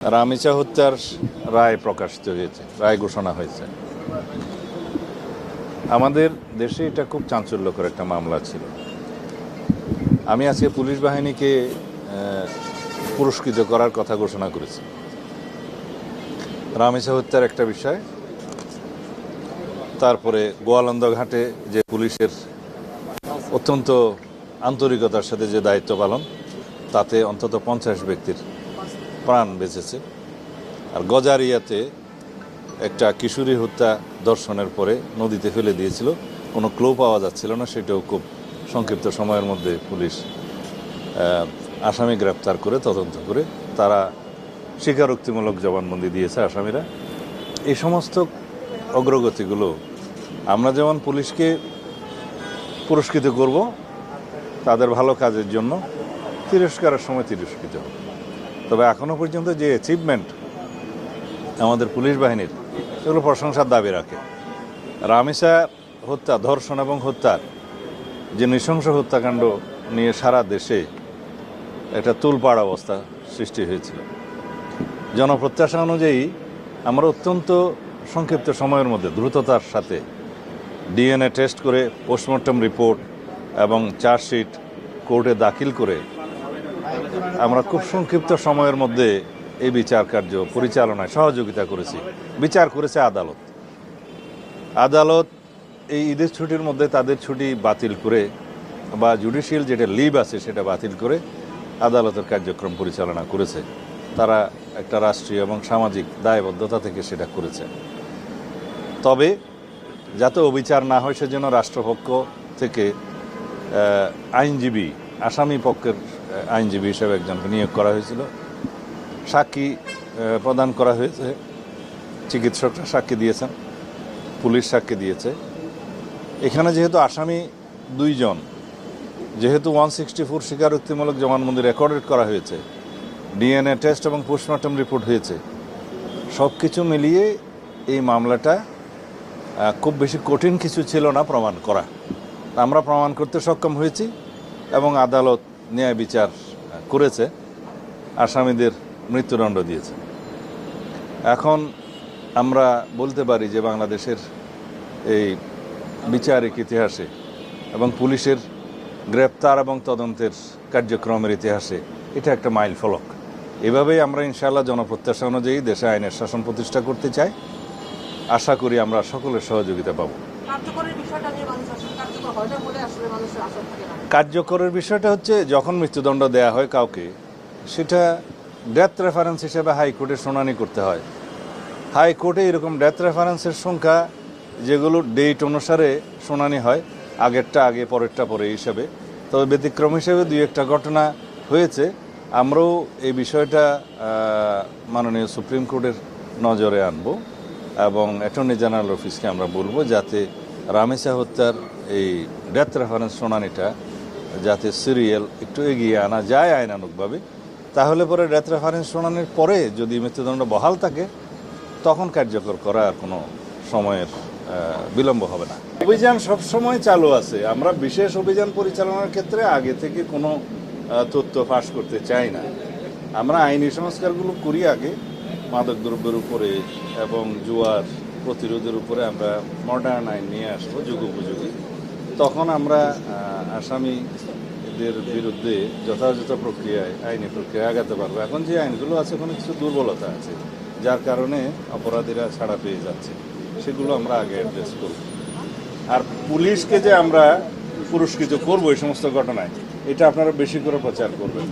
রামিচা হত্যার রায় প্রকাশিত হয়েছে, রায় ঘোষণা হয়েছে। আমাদের দেশে এটা খুব চাঞ্চল্যকর একটা মামলা ছিল। আমি আজকে পুলিশ বাহিনীকে পুরস্কৃত করার কথা ঘোষণা করেছি। রামিচা হত্যার একটা বিষয়, তারপরে গোয়ালন্দ ঘাটে যে পুলিশের অত্যন্ত আন্তরিকতার সাথে যে দায়িত্ব পালন, তাতে অন্তত 50 ব্যক্তির প্রাণ বেঁচেছে। আর গজারিয়াতে একটা কিশোরী হত্যা ধর্ষণের পরে নদীতে ফেলে দিয়েছিল, কোনো ক্লু পাওয়া যাচ্ছিল না, সেটাও খুব সংক্ষিপ্ত সময়ের মধ্যে পুলিশ আসামি গ্রেপ্তার করে তদন্ত করে তারা স্বীকারোক্তিমূলক জবানবন্দি দিয়েছে আসামিরা। এই সমস্ত অগ্রগতিগুলো আমরা যেমন পুলিশকে পুরস্কৃত করব তাদের ভালো কাজের জন্য, তিরস্কারের সময় তিরস্কৃত হবে। তবে এখনও পর্যন্ত যে অ্যাচিভমেন্ট আমাদের পুলিশ বাহিনীর, সেগুলো প্রশংসার দাবি রাখে। রামিচা হত্যা, ধর্ষণ এবং হত্যার যে নৃশংস হত্যাকাণ্ড নিয়ে সারা দেশে একটা তুলপাড় অবস্থা সৃষ্টি হয়েছিল। জনপ্রত্যাশা অনুযায়ী আমরা অত্যন্ত সংক্ষিপ্ত সময়ের মধ্যে দ্রুততার সাথে ডিএনএ টেস্ট করে পোস্টমর্টম রিপোর্ট এবং চার্জশিট কোর্টে দাখিল করে আমরা খুব সংক্ষিপ্ত সময়ের মধ্যে এই বিচার কার্য পরিচালনায় সহযোগিতা করেছি। বিচার করেছে আদালত। আদালত এই ঈদের ছুটির মধ্যে তাদের ছুটি বাতিল করে, বা জুডিশিয়াল যেটা লিভ আছে সেটা বাতিল করে আদালতের কার্যক্রম পরিচালনা করেছে। তারা একটা রাষ্ট্রীয় এবং সামাজিক দায়বদ্ধতা থেকে সেটা করেছে। তবে যাতে অবিচার না হয় সেজন্য রাষ্ট্রপক্ষ থেকে আইনজীবী, আসামি পক্ষের আইনজীবী হিসেবে একজনকে নিয়োগ করা হয়েছিল। সাক্ষী প্রদান করা হয়েছে, চিকিৎসকরা সাক্ষী দিয়েছেন, পুলিশ সাক্ষী দিয়েছে। এখানে যেহেতু আসামি 2 জন, যেহেতু 164 স্বীকারোক্তিমূলক জবানবন্দি রেকর্ডেড করা হয়েছে, ডিএনএ টেস্ট এবং পোস্টমর্টম রিপোর্ট হয়েছে, সব কিছু মিলিয়ে এই মামলাটা খুব বেশি কঠিন কিছু ছিল না প্রমাণ করা। আমরা প্রমাণ করতে সক্ষম হয়েছি এবং আদালত ন্যায় বিচার করেছে, আসামিদের মৃত্যুদণ্ড দিয়েছে। এখন আমরা বলতে পারি যে বাংলাদেশের এই বিচারিক ইতিহাসে এবং পুলিশের গ্রেপ্তার এবং তদন্তের কার্যক্রমের ইতিহাসে এটা একটা মাইল ফলক। এভাবেই আমরা ইনশাআল্লাহ জনপ্রত্যাশা অনুযায়ী দেশে আইনের শাসন প্রতিষ্ঠা করতে চাই। আশা করি আমরা সকলের সহযোগিতা পাব। কার্যকরের বিষয়টা হচ্ছে, যখন মৃত্যুদণ্ড দেয়া হয় কাউকে, সেটা ডেথ রেফারেন্স হিসেবে হাইকোর্টে শুনানি করতে হয়। হাইকোর্টে এরকম ডেথ রেফারেন্সের সংখ্যা, যেগুলো ডেট অনুসারে শুনানি হয়, আগেরটা আগে পরেরটা পরে হিসাবে। তবে ব্যতিক্রম হিসেবে 2-1টা ঘটনা হয়েছে। আমরাও এই বিষয়টা মাননীয় সুপ্রিম কোর্টের নজরে আনব এবং অ্যাটর্নি জেনারেল অফিসকে আমরা বলবো যাতে রামিচা হত্যার এই ডেথ রেফারেন্স শুনানিটা যাতে সিরিয়াল একটু এগিয়ে আনা যায় আইনানুগভাবে। তাহলে পরে ডেথ রেফারেন্স শুনানির পরে যদি মৃত্যুদণ্ড বহাল থাকে, তখন কার্যকর করা আর কোনো সময়ের বিলম্ব হবে না। অভিযান সবসময় চালু আছে। আমরা বিশেষ অভিযান পরিচালনার ক্ষেত্রে আগে থেকে কোনো তথ্য ফাঁস করতে চাই না। আমরা আইনি সংস্কারগুলো করি আগে, মাদকদ্রব্যের উপরে এবং জুয়ার প্রতিরোধের উপরে আমরা মডার্ন আইন নিয়ে আসবো, যুগোপযোগী। তখন আমরা আসামিদের বিরুদ্ধে যথাযথ প্রক্রিয়ায়, আইনি প্রক্রিয়ায় আগাতে পারবো। এখন যে আইনগুলো আছে ওখানে কিছু দুর্বলতা আছে, যার কারণে অপরাধীরা ছাড়া পেয়ে যাচ্ছে, সেগুলো আমরা আগে অ্যাড্রেস করব। আর পুলিশকে যে আমরা পুরস্কৃত করবো এই সমস্ত ঘটনায়, এটা আপনারা বেশি করে প্রচার করবেন।